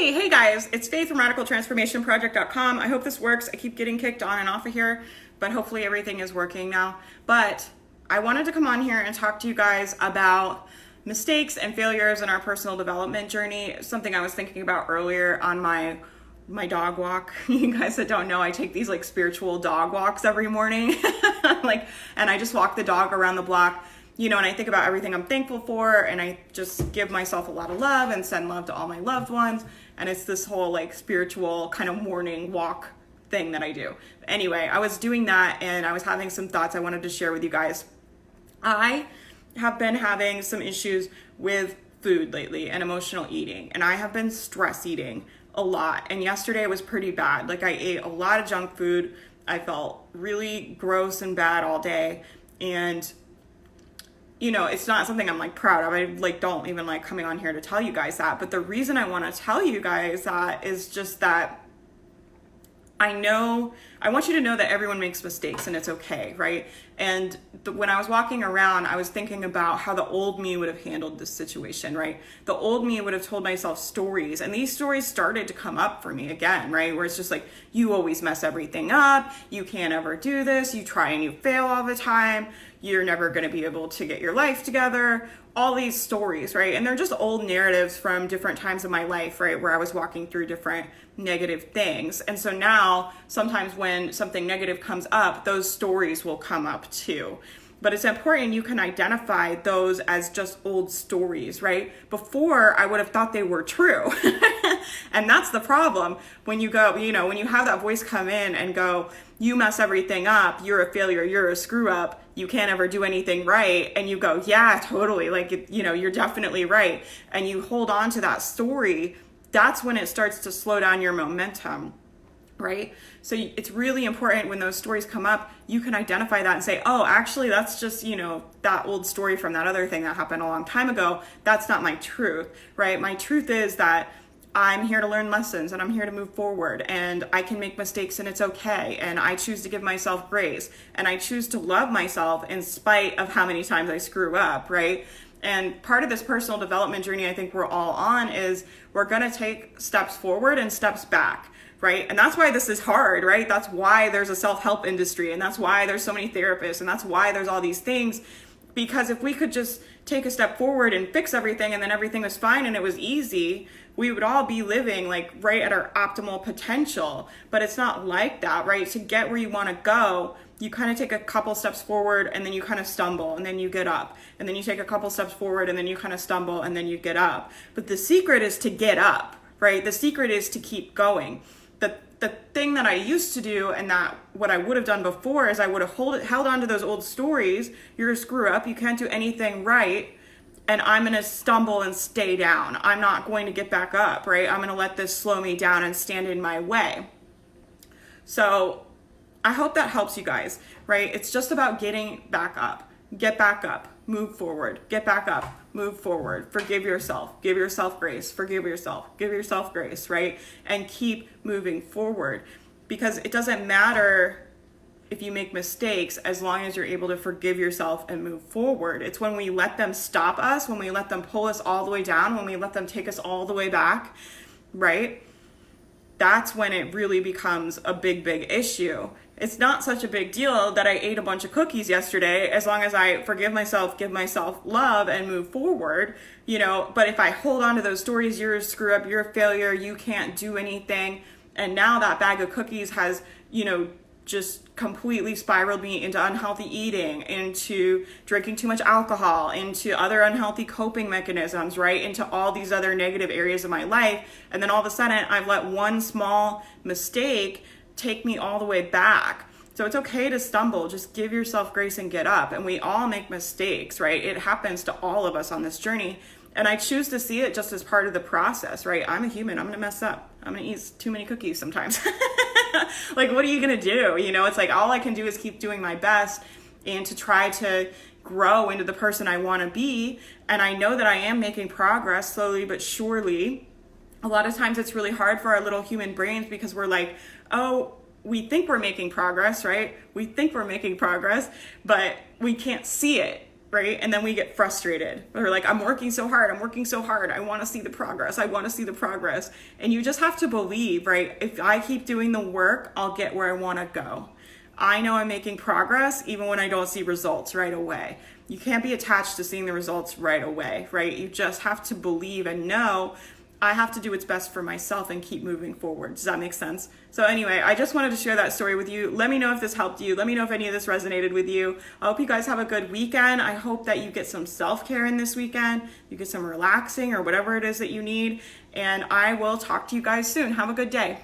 Hey guys, it's Faith from RadicalTransformationProject.com. I hope this works. I keep getting kicked on and off of here, but hopefully everything is working now. But I wanted to come on here and talk to you guys about mistakes and failures in our personal development journey. Something I was thinking about earlier on my dog walk. You guys that don't know, I take these like spiritual dog walks every morning. And I just walk the dog around the block. And I think about everything I'm thankful for, and I just give myself a lot of love and send love to all my loved ones. And it's this whole like spiritual kind of morning walk thing that I do. Anyway, I was doing that and I was having some thoughts I wanted to share with you guys. I have been having some issues with food lately and emotional eating, and I have been stress eating a lot. And yesterday was pretty bad. Like I ate a lot of junk food. I felt really gross and bad all day. And it's not something I'm like proud of. I don't even like coming on here to tell you guys that. But the reason I want to tell you guys that is just that I want you to know that everyone makes mistakes and it's okay, right? And when I was walking around, I was thinking about how the old me would have handled this situation, right? The old me would have told myself stories, and these stories started to come up for me again, right? Where it's just like, you always mess everything up, you can't ever do this, you try and you fail all the time, you're never going to be able to get your life together, all these stories, right? And they're just old narratives from different times of my life, right? Where I was walking through different negative things. And so now sometimes when something negative comes up, those stories will come up too. But it's important you can identify those as just old stories, right? Before, I would have thought they were true. And that's the problem. When you go, when you have that voice come in and go, you mess everything up, you're a failure, you're a screw up, you can't ever do anything right. And you go, yeah, totally. You're definitely right. And you hold on to that story. That's when it starts to slow down your momentum, right? So it's really important when those stories come up, you can identify that and say, oh, actually, that's just, that old story from that other thing that happened a long time ago. That's not my truth, right? My truth is that I'm here to learn lessons and I'm here to move forward, and I can make mistakes and it's okay. And I choose to give myself grace, and I choose to love myself in spite of how many times I screw up, right? And part of this personal development journey I think we're all on is we're going to take steps forward and steps back, right? And that's why this is hard, right? That's why there's a self-help industry, and that's why there's so many therapists, and that's why there's all these things. Because if we could just take a step forward and fix everything and then everything was fine and it was easy, we would all be living like right at our optimal potential. But it's not like that, right? To get where you want to go, you kind of take a couple steps forward and then you kind of stumble and then you get up. And then you take a couple steps forward and then you kind of stumble and then you get up. But the secret is to get up, right? The secret is to keep going. The thing that I used to do, and that what I would have done before, is I would have held on to those old stories. You're a screw up, you can't do anything right, and I'm going to stumble and stay down. I'm not going to get back up, right? I'm going to let this slow me down and stand in my way. So I hope that helps you guys, right? It's just about getting back up. Get back up, move forward, get back up, move forward, forgive yourself, give yourself grace, forgive yourself, give yourself grace, right? And keep moving forward, because it doesn't matter if you make mistakes as long as you're able to forgive yourself and move forward. It's when we let them stop us, when we let them pull us all the way down, when we let them take us all the way back, right? That's when it really becomes a big, big issue. It's not such a big deal that I ate a bunch of cookies yesterday, as long as I forgive myself, give myself love, and move forward, But if I hold on to those stories, you're a screw up, you're a failure, you can't do anything, and now that bag of cookies has, just completely spiraled me into unhealthy eating, into drinking too much alcohol, into other unhealthy coping mechanisms, right? Into all these other negative areas of my life. And then all of a sudden I've let one small mistake take me all the way back. So it's okay to stumble. Just give yourself grace and get up. And we all make mistakes, right? It happens to all of us on this journey. And I choose to see it just as part of the process, right? I'm a human. I'm going to mess up. I'm going to eat too many cookies sometimes. Like, what are you going to do? It's like all I can do is keep doing my best and to try to grow into the person I want to be. And I know that I am making progress slowly but surely. A lot of times it's really hard for our little human brains because we're like, oh, we think we're making progress, right? We think we're making progress, but we can't see it, right? And then we get frustrated. We're like, I'm working so hard. I want to see the progress. And you just have to believe, right? If I keep doing the work, I'll get where I want to go. I know I'm making progress even when I don't see results right away. You can't be attached to seeing the results right away, right? You just have to believe and know I have to do what's best for myself and keep moving forward. Does that make sense? So anyway, I just wanted to share that story with you. Let me know if this helped you. Let me know if any of this resonated with you. I hope you guys have a good weekend. I hope that you get some self-care in this weekend. You get some relaxing or whatever it is that you need. And I will talk to you guys soon. Have a good day.